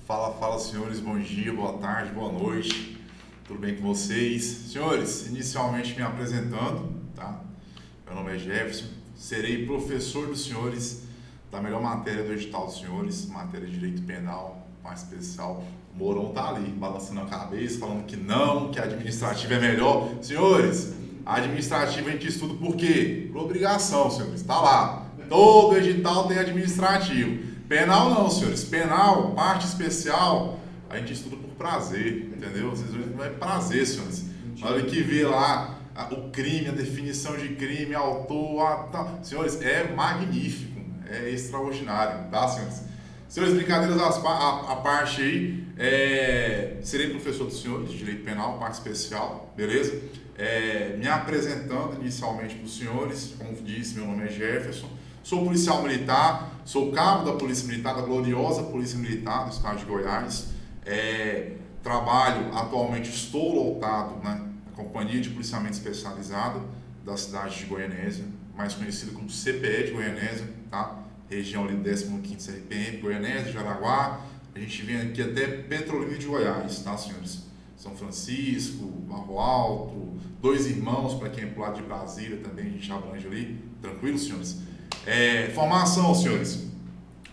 Fala, senhores, bom dia, boa tarde, boa noite, tudo bem com vocês? Senhores, inicialmente me apresentando, tá? Meu nome é Jefferson, serei professor dos senhores da melhor matéria do edital dos senhores, matéria de direito penal, mais especial. O Mourão tá ali, balançando a cabeça, falando que não, que a administrativa é melhor. Senhores, a administrativa a gente estuda por quê? Por obrigação, senhores, tá lá. Todo edital tem administrativo. Penal não, senhores. Penal, parte especial, a gente estuda por prazer, entendeu? Vocês não é prazer, senhores. Na hora que vê lá o crime, a definição de crime, autor, tá. Senhores, é magnífico, é extraordinário, tá, senhores? Senhores, brincadeiras à parte aí, serei professor dos senhores de Direito Penal, parte especial, beleza? Me apresentando inicialmente para os senhores, como disse, meu nome é Jefferson. Sou policial militar, sou cabo da Polícia Militar, da gloriosa Polícia Militar do Estado de Goiás. Trabalho, atualmente estou lotado, né, na Companhia de Policiamento Especializado da cidade de Goianésia, mais conhecido como CPE de Goianésia, tá? Região ali do 15º CRPM, Goianésia, Jaraguá. A gente vem aqui até Petrolina de Goiás, tá, senhores? São Francisco, Barro Alto, Dois Irmãos, para quem é pro lado de Brasília também, a gente abrange ali. Tranquilo, senhores? Formação, senhores.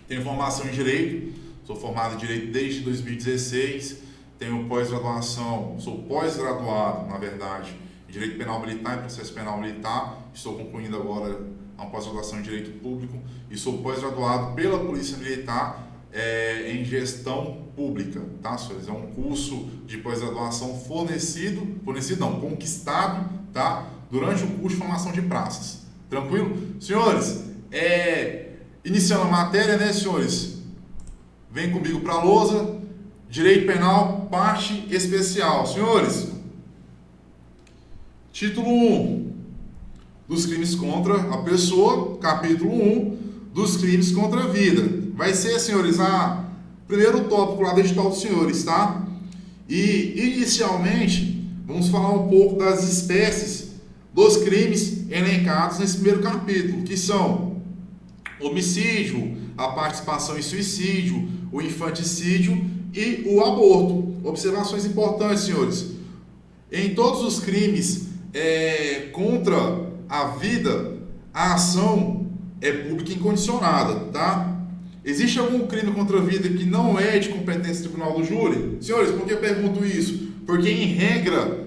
Tenho formação em Direito, sou formado em Direito desde 2016, tenho pós-graduação, sou pós-graduado, na verdade, em Direito Penal Militar e Processo Penal Militar, estou concluindo agora uma pós-graduação em Direito Público e sou pós-graduado pela Polícia Militar em Gestão Pública, tá, senhores? É um curso de pós-graduação conquistado, tá, durante o curso de formação de praças. Tranquilo? Senhores, iniciando a matéria, né, senhores? Vem comigo para a lousa. Direito Penal, parte especial. Senhores, título 1 dos crimes contra a pessoa, capítulo 1 dos crimes contra a vida. Vai ser, senhores, primeiro tópico lá do edital dos senhores, tá? E, inicialmente, vamos falar um pouco das espécies dos crimes elencados nesse primeiro capítulo, que são homicídio, a participação em suicídio, o infanticídio e o aborto. Observações importantes, senhores. Em todos os crimes contra a vida, a ação é pública e incondicionada, tá? Existe algum crime contra a vida que não é de competência do tribunal do júri? Senhores, por que eu pergunto isso? Porque em regra,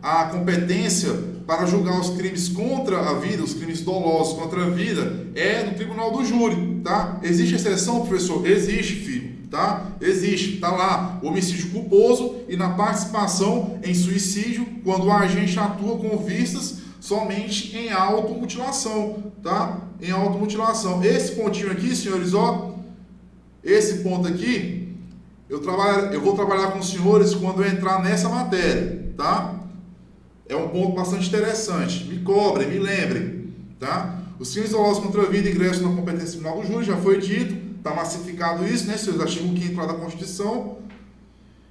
a competência para julgar os crimes contra a vida, os crimes dolosos contra a vida, é do tribunal do júri, tá? Existe exceção, professor? Existe, filho, tá? Existe, tá lá, o homicídio culposo e na participação em suicídio, quando o agente atua com vistas somente em automutilação, tá? Em automutilação. Esse pontinho aqui, senhores, ó, esse ponto aqui, eu vou trabalhar com os senhores quando eu entrar nessa matéria, tá? É um ponto bastante interessante. Me cobrem, me lembrem, tá? Os crimes dolosos contra a vida ingressam na competência tribunal do júri, já foi dito, está massificado isso, né, senhores? Artigo 5º lá da Constituição.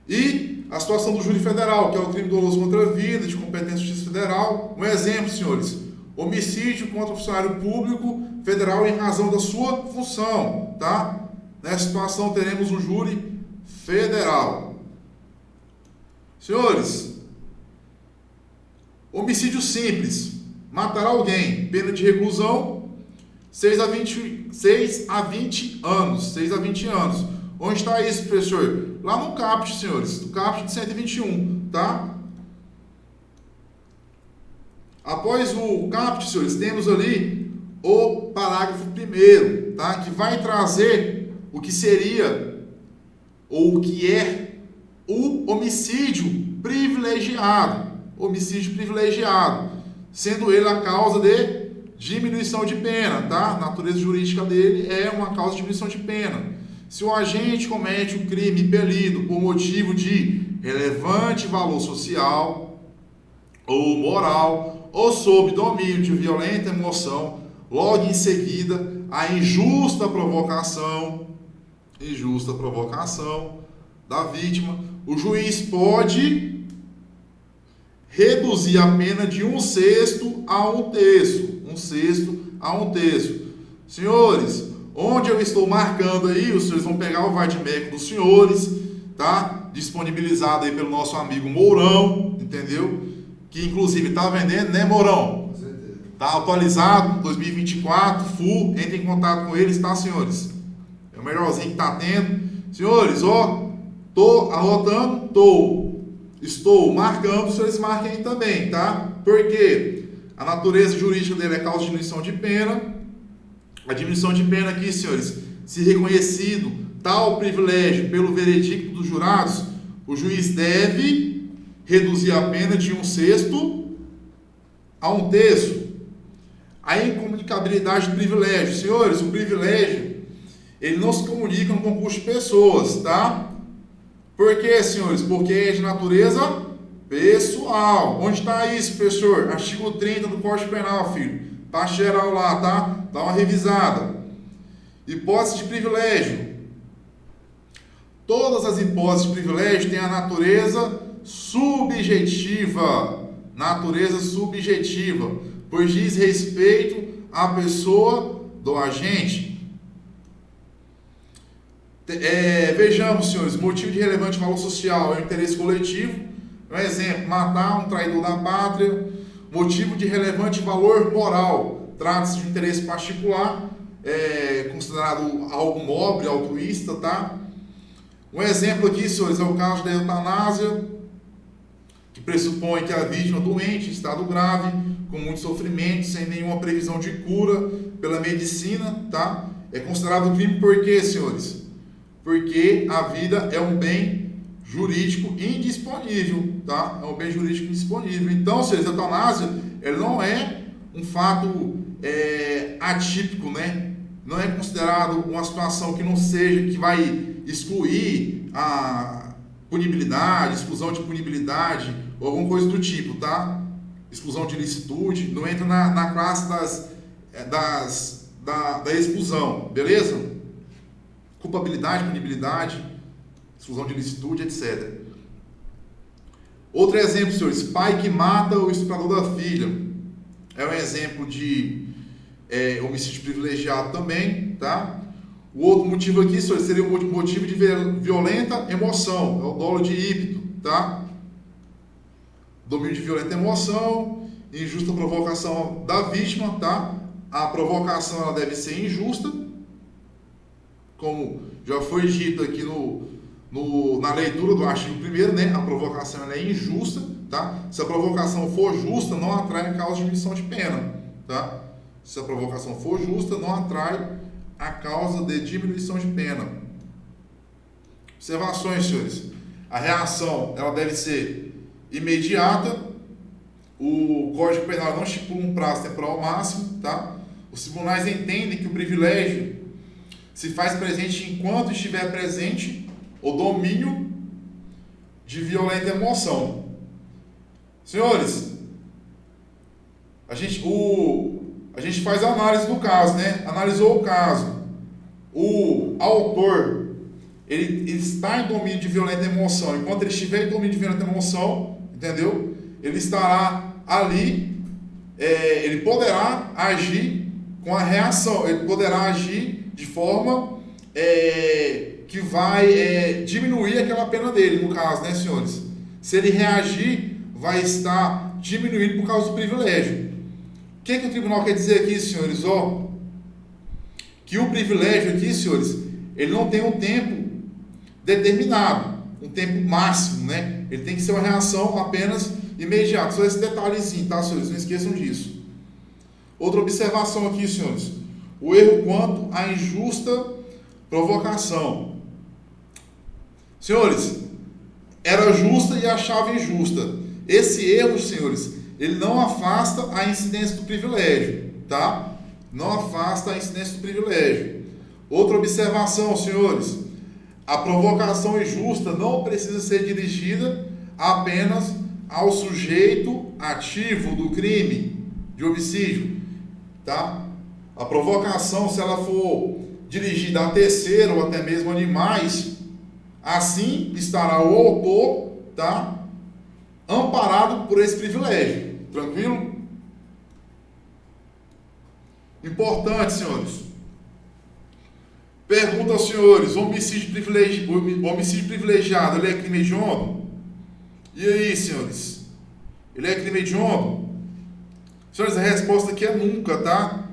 E a situação do júri federal, que é o crime doloso contra a vida, de competência de justiça federal. Um exemplo, senhores: homicídio contra o funcionário público federal em razão da sua função, tá? Nessa situação teremos um júri federal. Senhores, homicídio simples, matar alguém, pena de reclusão 6 a 20 anos. Onde está isso, professor? Lá no CAPT, senhores, no CAPT de 121, tá? Após o CAPT, senhores, temos ali o parágrafo 1º, tá? Que vai trazer o que seria, ou o que é, o homicídio privilegiado. Homicídio privilegiado, sendo ele a causa de diminuição de pena, tá? A natureza jurídica dele é uma causa de diminuição de pena. Se o agente comete um crime impelido por motivo de relevante valor social ou moral, ou sob domínio de violenta emoção, logo em seguida, a injusta provocação da vítima, o juiz pode reduzir a pena de 1/6 a 1/3. Senhores, onde eu estou marcando aí, os senhores vão pegar o vade-mecum dos senhores, tá? Disponibilizado aí pelo nosso amigo Mourão, entendeu? Que inclusive está vendendo, né, Mourão? Com certeza. Tá atualizado, 2024, full. Entre em contato com eles, tá, senhores? É o melhorzinho que tá tendo. Senhores, ó, tô anotando, estou marcando, os senhores marquem aí também, tá? Porque a natureza jurídica dele é causa de diminuição de pena. A diminuição de pena aqui, senhores, se reconhecido tal privilégio pelo veredicto dos jurados, o juiz deve reduzir a pena de 1/6 a 1/3. A incomunicabilidade do privilégio. Senhores, o privilégio, ele não se comunica no concurso de pessoas, tá? Por quê, senhores? Porque é de natureza pessoal. Onde está isso, professor? Artigo 30 do Código Penal, filho. Tá geral lá, tá? Dá uma revisada. Hipótese de privilégio. Todas as hipóteses de privilégio têm a natureza subjetiva. Natureza subjetiva, pois diz respeito à pessoa do agente. Vejamos, senhores, motivo de relevante valor social é o interesse coletivo. Um exemplo, matar um traidor da pátria. Motivo de relevante valor moral, trata-se de um interesse particular, considerado algo nobre, altruísta, tá? Um exemplo aqui, senhores, é o caso da eutanásia, que pressupõe que a vítima doente, em estado grave, com muito sofrimento, sem nenhuma previsão de cura pela medicina, tá? É considerado crime por quê, senhores? Porque a vida é um bem jurídico indisponível, tá? É um bem jurídico indisponível. Então, senhores, a eutanásia, ela não é um fato atípico, né? Não é considerado uma situação que não seja, que vai excluir a punibilidade, exclusão de punibilidade, ou alguma coisa do tipo, tá? Exclusão de ilicitude, não entra na classe da exclusão, beleza? Culpabilidade, punibilidade, exclusão de ilicitude, etc. Outro exemplo, senhores, pai que mata o estuprador da filha. É um exemplo de homicídio privilegiado também, tá? O outro motivo aqui, senhores, seria o motivo de violenta emoção, é o dolo de ímpeto, tá? Domínio de violenta emoção, injusta provocação da vítima, tá? A provocação ela deve ser injusta, como já foi dito aqui na leitura do artigo 1º, né? A provocação ela é injusta, tá? Se a provocação for justa, não atrai a causa de diminuição de pena, tá? Se a provocação for justa, não atrai a causa de diminuição de pena. Observações, senhores. A reação ela deve ser imediata. O Código Penal não estipula um prazo temporal máximo, tá? Os tribunais entendem que o privilégio se faz presente enquanto estiver presente o domínio de violenta emoção. Senhores, a gente faz a análise do caso, né? Analisou o caso. O autor, ele está em domínio de violenta emoção. Enquanto ele estiver em domínio de violenta emoção, entendeu? Ele estará ali, ele poderá agir com a reação, ele poderá agir de forma que vai diminuir aquela pena dele, no caso, né, senhores? Se ele reagir, vai estar diminuindo por causa do privilégio. O que o tribunal quer dizer aqui, senhores? Que o privilégio aqui, senhores, ele não tem um tempo determinado, um tempo máximo, né? Ele tem que ser uma reação apenas imediata. Só esse detalhezinho, tá, senhores? Não esqueçam disso. Outra observação aqui, senhores. O erro quanto à injusta provocação. Senhores, era justa e achava injusta. Esse erro, senhores, ele não afasta a incidência do privilégio, tá? Não afasta a incidência do privilégio. Outra observação, senhores. A provocação injusta não precisa ser dirigida apenas ao sujeito ativo do crime de homicídio, tá? A provocação, se ela for dirigida a terceiro ou até mesmo animais, assim estará o autor, tá? Amparado por esse privilégio. Tranquilo? Importante, senhores. Pergunta aos senhores, o homicídio privilegiado, ele é crime hediondo? E aí, senhores? Ele é crime hediondo? Senhores, a resposta aqui é nunca, tá?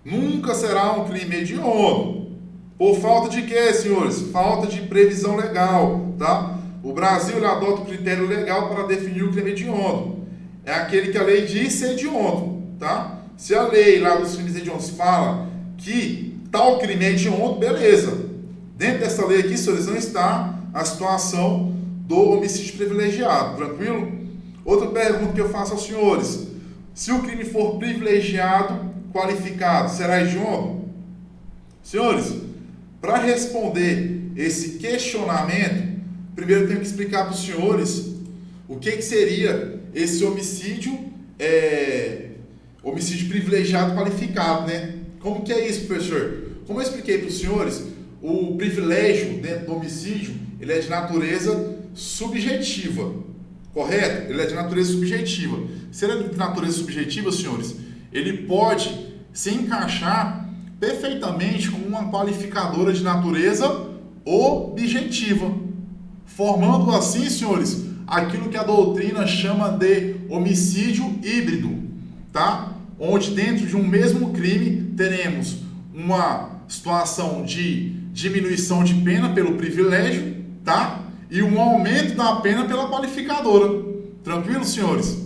Nunca será um crime hediondo. Por falta de quê, senhores? Falta de previsão legal, tá? O Brasil ele adota o critério legal para definir o crime hediondo. É aquele que a lei diz ser hediondo, tá? Se a lei lá dos crimes hediondos fala que tal crime é hediondo, beleza. Dentro dessa lei aqui, senhores, não está a situação do homicídio privilegiado, tranquilo? Outra pergunta que eu faço aos senhores: se o crime for privilegiado, qualificado, será hediondo? Senhores, para responder esse questionamento, primeiro eu tenho que explicar para os senhores o que seria esse homicídio privilegiado qualificado, né? Como que é isso, professor? Como eu expliquei para os senhores, o privilégio dentro do homicídio, ele é de natureza subjetiva, correto? Ele é de natureza subjetiva. Se ele é de natureza subjetiva, senhores, ele pode se encaixar perfeitamente com uma qualificadora de natureza objetiva, formando assim, senhores, aquilo que a doutrina chama de homicídio híbrido, tá? Onde dentro de um mesmo crime teremos uma situação de diminuição de pena pelo privilégio, tá? E um aumento da pena pela qualificadora. Tranquilo, senhores?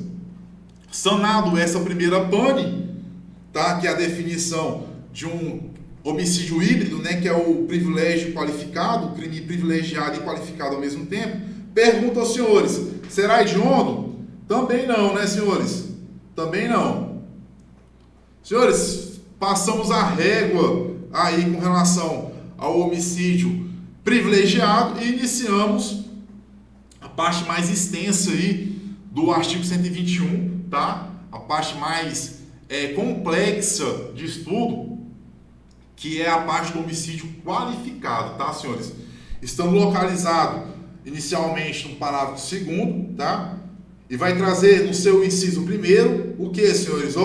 Sanado essa primeira pane, tá? Que é a definição de um homicídio híbrido, né? Que é o privilégio qualificado, o crime privilegiado e qualificado ao mesmo tempo. Pergunta aos senhores, será hediondo? Também não, né, senhores? Também não. Senhores, passamos a régua aí com relação ao homicídio privilegiado e iniciamos a parte mais extensa aí do artigo 121, tá? A parte mais complexa de estudo, que é a parte do homicídio qualificado, tá, senhores? Estamos localizados inicialmente no parágrafo 2º, tá? E vai trazer no seu inciso 1º o que, senhores?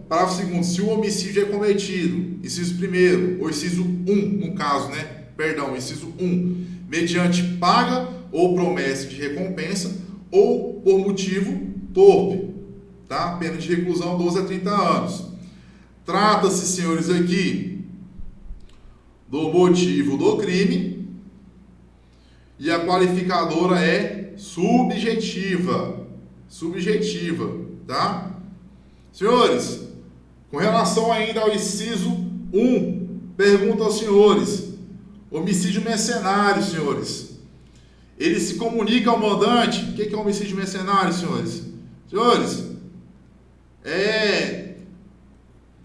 Parágrafo 2º, se o homicídio é cometido, inciso 1º, ou inciso 1, no caso, né? Perdão, inciso 1, mediante paga ou promessa de recompensa ou por motivo torpe, tá? Pena de reclusão 12 a 30 anos. Trata-se, senhores, aqui do motivo do crime e a qualificadora é subjetiva, tá? Senhores, com relação ainda ao inciso 1, pergunta aos senhores, homicídio mercenário, senhores, ele se comunica ao mandante. O que é homicídio mercenário, senhores? Senhores,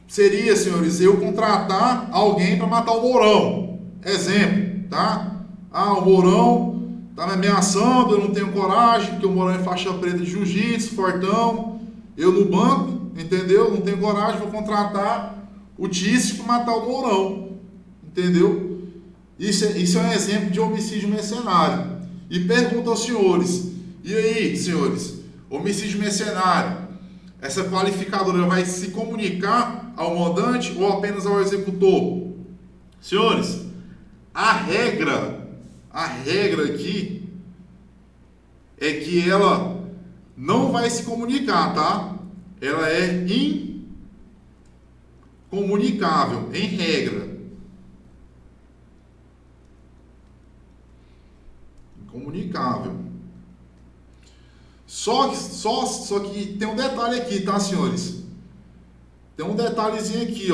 seria, senhores, eu contratar alguém para matar o Mourão. Exemplo, tá? O Mourão tá me ameaçando, eu não tenho coragem, porque o Mourão é faixa preta de jiu-jitsu, fortão. Eu no banco, entendeu? Não tenho coragem, vou contratar o Tício para matar o Mourão, entendeu? Isso é um exemplo de homicídio mercenário. E pergunta aos senhores, e aí, senhores, homicídio mercenário, essa qualificadora vai se comunicar ao mandante ou apenas ao executor? Senhores, a regra aqui é que ela não vai se comunicar, tá? Ela é incomunicável, em regra. Incomunicável. Só que tem um detalhe aqui, tá, senhores? Tem um detalhezinho aqui,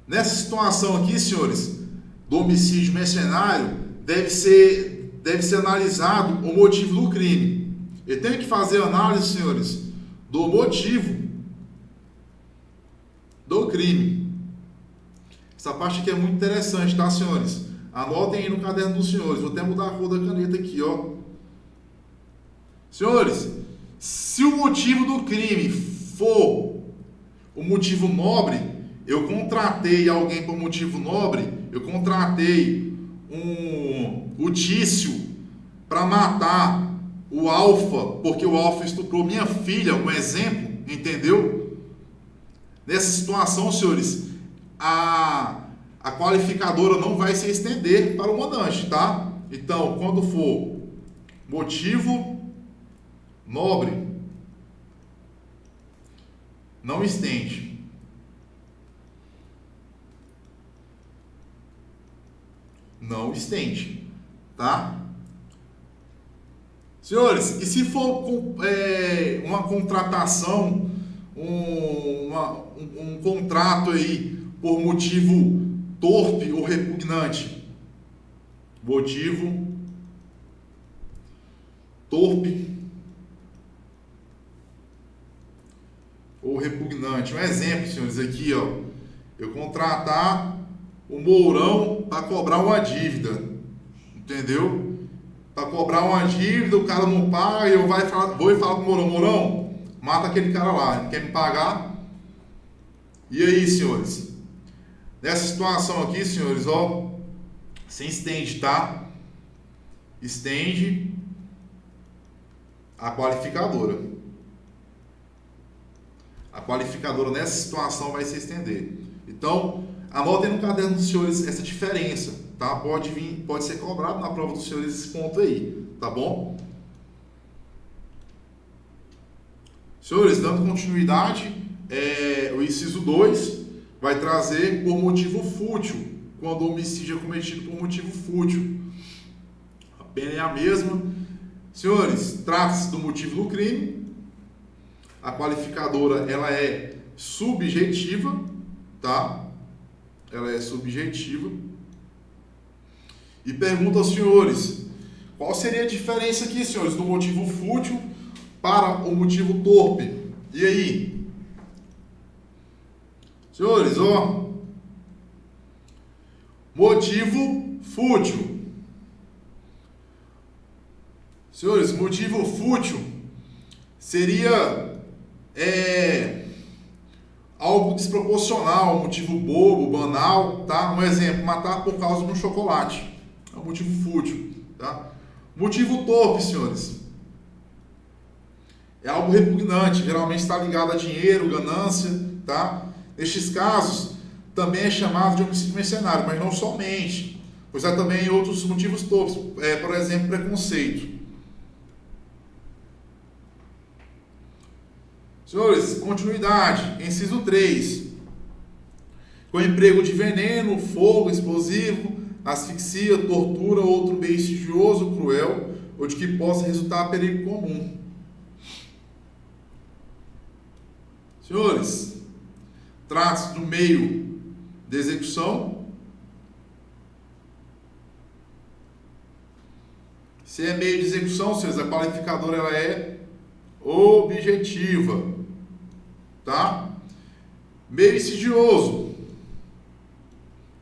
Nessa situação aqui, senhores, do homicídio mercenário, deve ser analisado o motivo do crime. Eu tenho que fazer análise, senhores, do motivo do crime. Essa parte aqui é muito interessante, tá, senhores? Anotem aí no caderno dos senhores. Vou até mudar a cor da caneta aqui, Senhores, se o motivo do crime for o motivo nobre, eu contratei alguém por motivo nobre, eu contratei o Tício para matar o Alfa, porque o Alfa estuprou minha filha, um exemplo, entendeu? Nessa situação, senhores, a a qualificadora não vai se estender para o mandante, tá? Então, quando for motivo nobre, não estende. Não estende, tá? Senhores, e se for uma contratação, um contrato aí por motivo torpe ou repugnante? Motivo torpe ou repugnante. Um exemplo, senhores, aqui, ó. Eu contratar o Mourão para cobrar uma dívida. Entendeu? Para cobrar uma dívida, o cara não paga, eu vou e falo pro Mourão, Mourão, mata aquele cara lá, ele quer me pagar. E aí, senhores? Nessa situação aqui, senhores, ó, se estende, tá? Estende a qualificadora. A qualificadora nessa situação vai se estender. Então, anotem no caderno dos senhores essa diferença, tá? Pode ser cobrado na prova dos senhores esse ponto aí, tá bom? Senhores, dando continuidade, o inciso 2 vai trazer por motivo fútil, quando o homicídio é cometido por motivo fútil. A pena é a mesma. Senhores, trata-se do motivo do crime. A qualificadora, ela é subjetiva, tá? Ela é subjetiva. E pergunta aos senhores, qual seria a diferença aqui, senhores, do motivo fútil para o motivo torpe? E aí? Senhores, ó, motivo fútil. Senhores, motivo fútil seria algo desproporcional, um motivo bobo, banal, tá? Um exemplo, matar por causa de um chocolate. É um motivo fútil, tá? Motivo torpe, senhores, é algo repugnante, geralmente está ligado a dinheiro, ganância, tá? Nestes casos, também é chamado de homicídio mercenário, mas não somente, pois há também outros motivos torpes, por exemplo, preconceito. Senhores, continuidade, inciso 3. Com emprego de veneno, fogo, explosivo, asfixia, tortura ou outro meio insidioso, cruel, ou de que possa resultar perigo comum. Senhores, trata-se do meio de execução. Se é meio de execução, senhores, a qualificadora ela é objetiva, tá? Meio insidioso.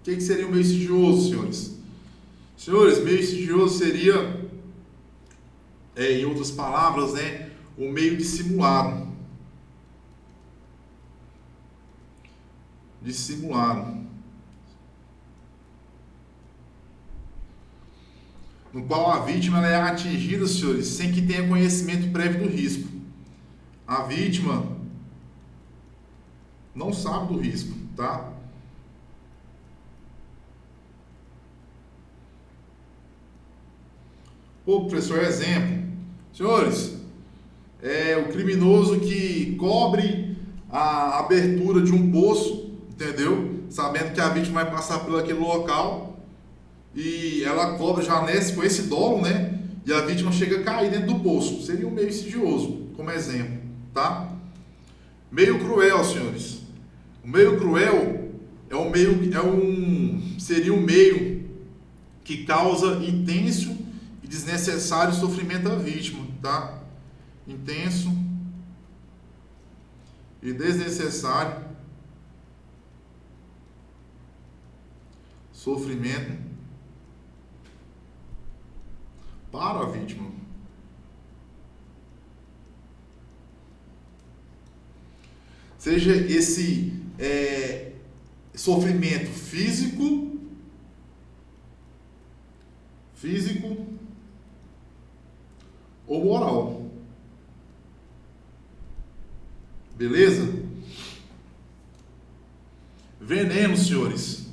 O que seria o meio insidioso, senhores? Senhores, meio insidioso seria, em outras palavras, né, o meio dissimulado. Dissimulado. No qual a vítima ela é atingida, senhores, sem que tenha conhecimento prévio do risco. A vítima não sabe do risco, tá? Pô, professor, exemplo. Senhores, o criminoso que cobre a abertura de um poço, entendeu? Sabendo que a vítima vai passar por aquele local e ela cobra já com esse dolo, né? E a vítima chega a cair dentro do poço. Seria um meio insidioso, como exemplo, tá? Meio cruel, senhores. O meio cruel seria um meio que causa intenso e desnecessário sofrimento à vítima, tá? Intenso e desnecessário sofrimento para a vítima. Seja esse sofrimento físico ou moral. Beleza? Veneno, senhores.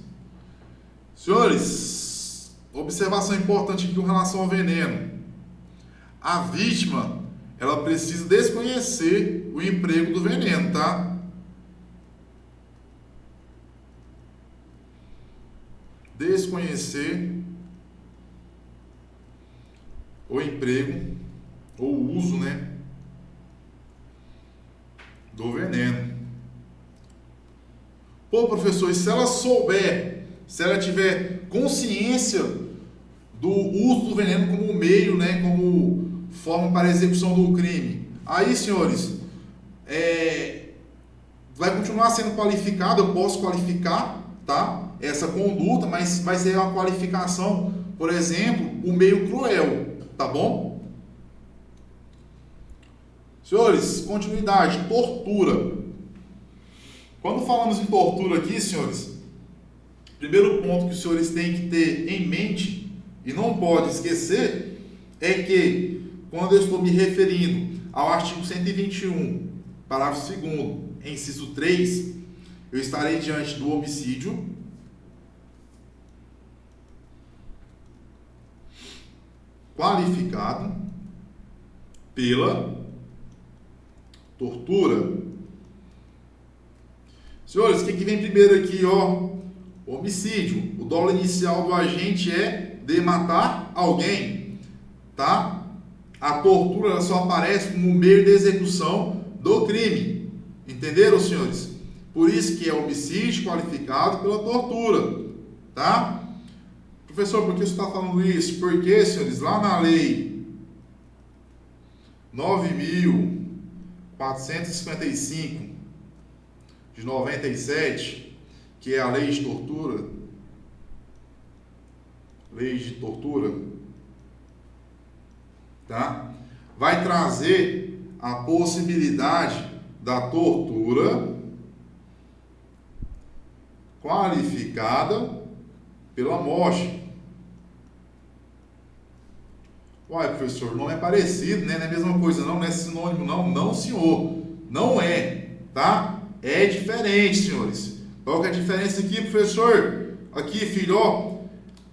Senhores, observação importante aqui com relação ao veneno. A vítima, ela precisa desconhecer o emprego do veneno, tá? Desconhecer o emprego ou o uso, né, do veneno. Pô, professor, e se ela souber, se ela tiver consciência do uso do veneno como meio, né, como forma para a execução do crime, aí, senhores, vai continuar sendo qualificado, eu posso qualificar, tá, essa conduta, mas vai ser uma qualificação, por exemplo, o meio cruel, tá bom? Senhores, continuidade, tortura. Quando falamos em tortura aqui, senhores, primeiro ponto que os senhores têm que ter em mente e não pode esquecer é que quando eu estou me referindo ao artigo 121, parágrafo 2º, inciso 3, eu estarei diante do homicídio, qualificado pela tortura. Senhores, o que vem primeiro aqui, ó? Homicídio. O dolo inicial do agente é de matar alguém, tá? A tortura ela só aparece como meio de execução do crime. Entenderam, senhores? Por isso que é homicídio qualificado pela tortura, tá? Professor, por que você está falando isso? Porque, senhores, lá na lei 9.455 de 97, que é a lei de tortura, tá? Vai trazer a possibilidade da tortura qualificada pela morte. Uai, professor, não é parecido, né? Não é a mesma coisa, não é sinônimo, não, senhor. Não é, tá? É diferente, senhores. Qual que é a diferença aqui, professor? Aqui, filho, ó.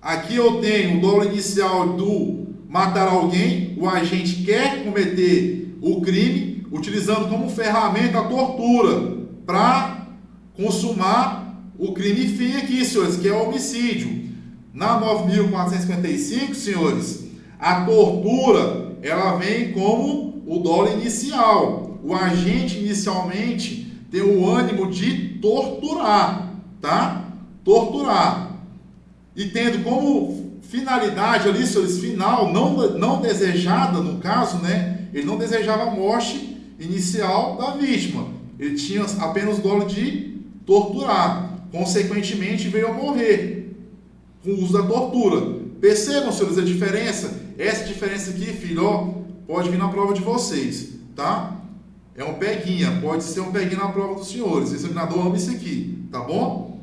Aqui eu tenho o dolo inicial do matar alguém. O agente quer cometer o crime, utilizando como ferramenta a tortura para consumar o crime fim aqui, senhores, que é o homicídio. Na 9.455, senhores, a tortura, ela vem como o dolo inicial. O agente inicialmente tem o ânimo de torturar, tá? Torturar. E tendo como finalidade ali, senhores, final, não desejada, no caso, né? Ele não desejava a morte inicial da vítima. Ele tinha apenas o dolo de torturar. Consequentemente, veio a morrer com o uso da tortura. Percebam, senhores, a diferença? Essa diferença aqui, filho, ó, pode vir na prova de vocês, tá? É um peguinha, pode ser um peguinha na prova dos senhores. O examinador ama isso aqui, tá bom?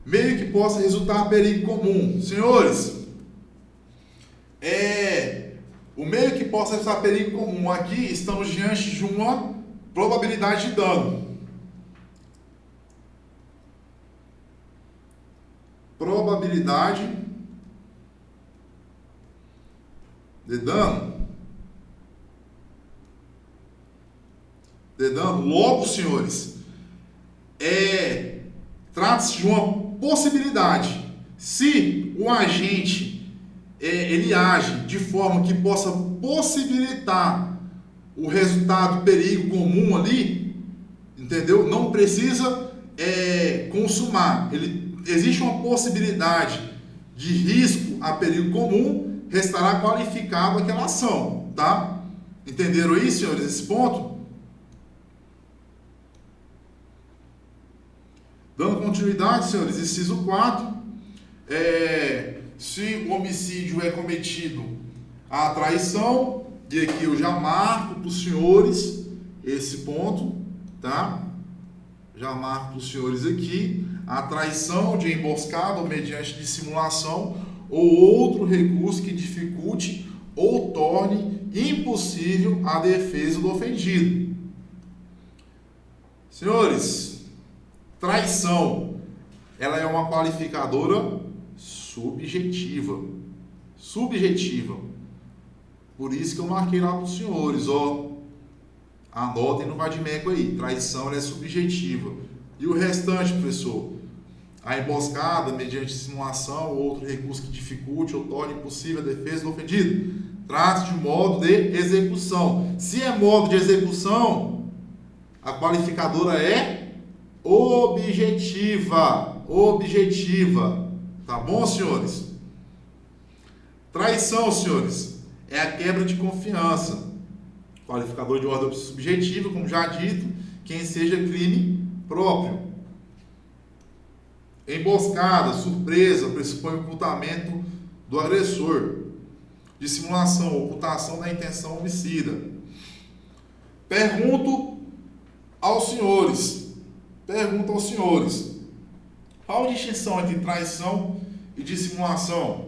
Meio que possa resultar perigo comum. Senhores, o meio que possa resultar perigo comum. Aqui estamos diante de uma probabilidade de dano. Probabilidade de dano. Logo, senhores, trata-se de uma possibilidade. Se o agente ele age de forma que possa possibilitar o resultado perigo comum ali, entendeu? Não precisa consumar. Existe uma possibilidade de risco a perigo comum, restará qualificado aquela ação, tá? Entenderam aí, senhores, esse ponto? Dando continuidade, senhores, inciso 4, se o homicídio é cometido à traição, e aqui eu já marco para os senhores esse ponto, tá? Já marco para os senhores aqui, a traição de emboscada ou mediante dissimulação ou outro recurso que dificulte ou torne impossível a defesa do ofendido. Senhores, traição. ela é uma qualificadora subjetiva. Subjetiva. Por isso que eu marquei lá para os senhores, ó. Anotem no vadimeco aí. Traição ela é subjetiva. E o restante, professor? A emboscada, mediante simulação ou outro recurso que dificulte ou torne impossível a defesa do ofendido. Trata-se de modo de execução. Se é modo de execução, a qualificadora é objetiva. Objetiva. Tá bom, senhores? Traição, senhores, é a quebra de confiança. Qualificador de ordem subjetiva, como já dito, quem seja crime próprio. Emboscada, surpresa, pressupõe o ocultamento do agressor. Dissimulação, ocultação da intenção homicida. Pergunto aos senhores. Qual a distinção entre traição e dissimulação?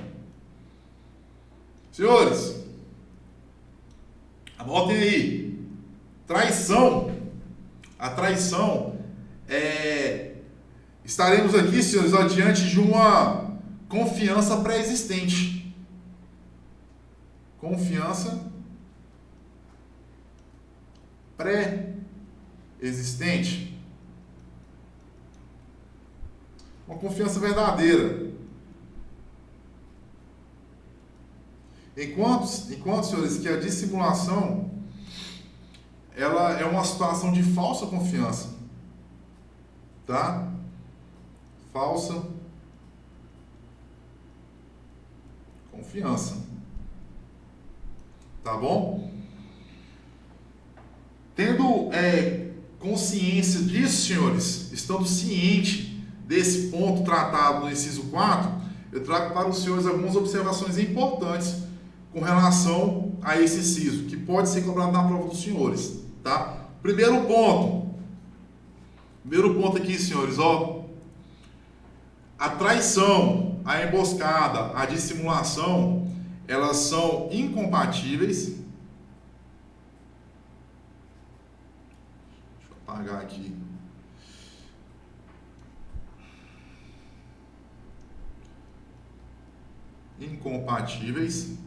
Senhores, anotem aí. A traição estaremos aqui, senhores, diante de uma confiança pré-existente. Confiança pré-existente. Uma confiança verdadeira. Enquanto, senhores, que a dissimulação ela é uma situação de falsa confiança, tá? Falsa confiança, tá bom? Tendo consciência disso, senhores, estando ciente desse ponto tratado no inciso 4, eu trago para os senhores algumas observações importantes com relação a esse inciso, que pode ser cobrado na prova dos senhores, tá? Primeiro ponto aqui, senhores, ó. A traição, a emboscada, a dissimulação, elas são incompatíveis. Deixa eu apagar aqui. Incompatíveis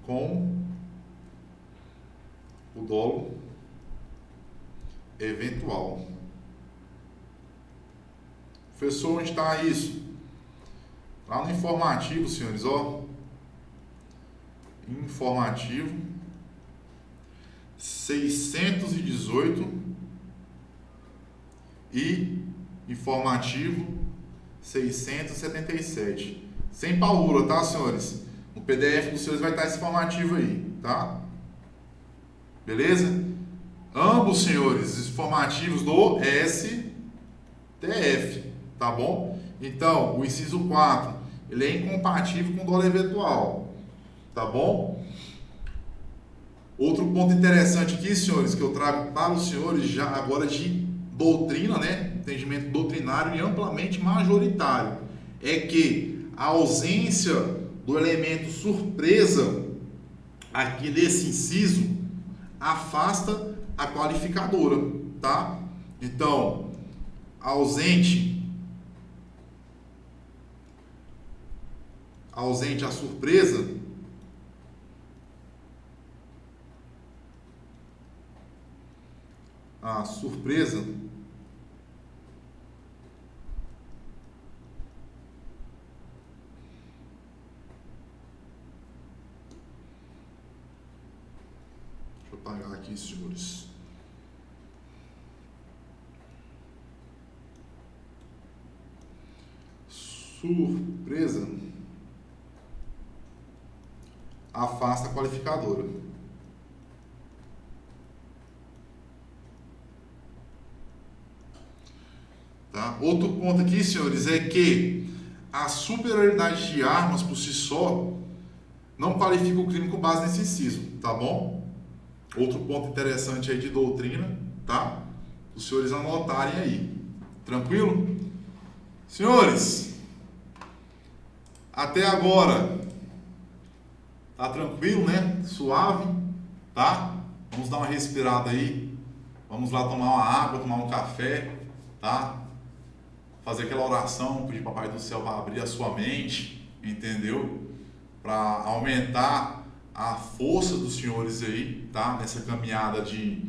com o dolo eventual. Professor, onde está isso? Lá no informativo, senhores, ó. Informativo 618 e informativo 677. Sem paula, tá, senhores? No PDF dos senhores vai estar esse informativo aí, tá? Beleza? Ambos, senhores, informativos do STF, tá bom? Então, o inciso 4, ele é incompatível com dolo eventual, tá bom? Outro ponto interessante aqui, senhores, que eu trago para os senhores já agora de doutrina, né? Entendimento doutrinário e amplamente majoritário, é que a ausência do elemento surpresa aqui nesse inciso afasta a qualificadora, tá? Então, ausente a surpresa, deixa eu apagar aqui, senhores. Surpresa afasta a qualificadora. Tá? Outro ponto aqui, senhores, é que a superioridade de armas por si só não qualifica o crime com base nesse inciso, tá bom? Outro ponto interessante aí de doutrina, tá? Os senhores anotarem aí. Tranquilo? Senhores, até agora, Tá tranquilo, né? Suave, tá? Vamos dar uma respirada aí. Vamos lá tomar uma água, tomar um café, tá? Fazer aquela oração, pedir Papai do Céu para abrir a sua mente, entendeu? Para aumentar a força dos senhores aí, tá? Nessa caminhada de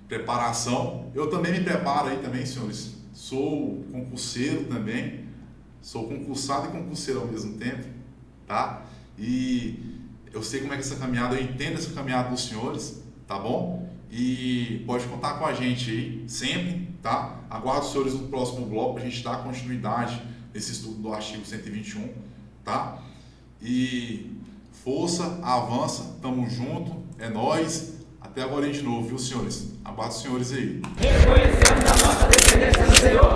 preparação. Eu também me preparo aí também, senhores. Sou concurseiro também. Sou concursado e concurseiro ao mesmo tempo, tá? E eu sei como é que essa caminhada, eu entendo essa caminhada dos senhores, tá bom? E pode contar com a gente aí, sempre, tá? Aguardo os senhores no próximo bloco para a gente dar continuidade nesse estudo do artigo 121, tá? E força, avança, tamo junto, é nóis. Até agora de novo, viu, senhores? Aguardo os senhores aí. Reconhecemos a nossa dependência do Senhor.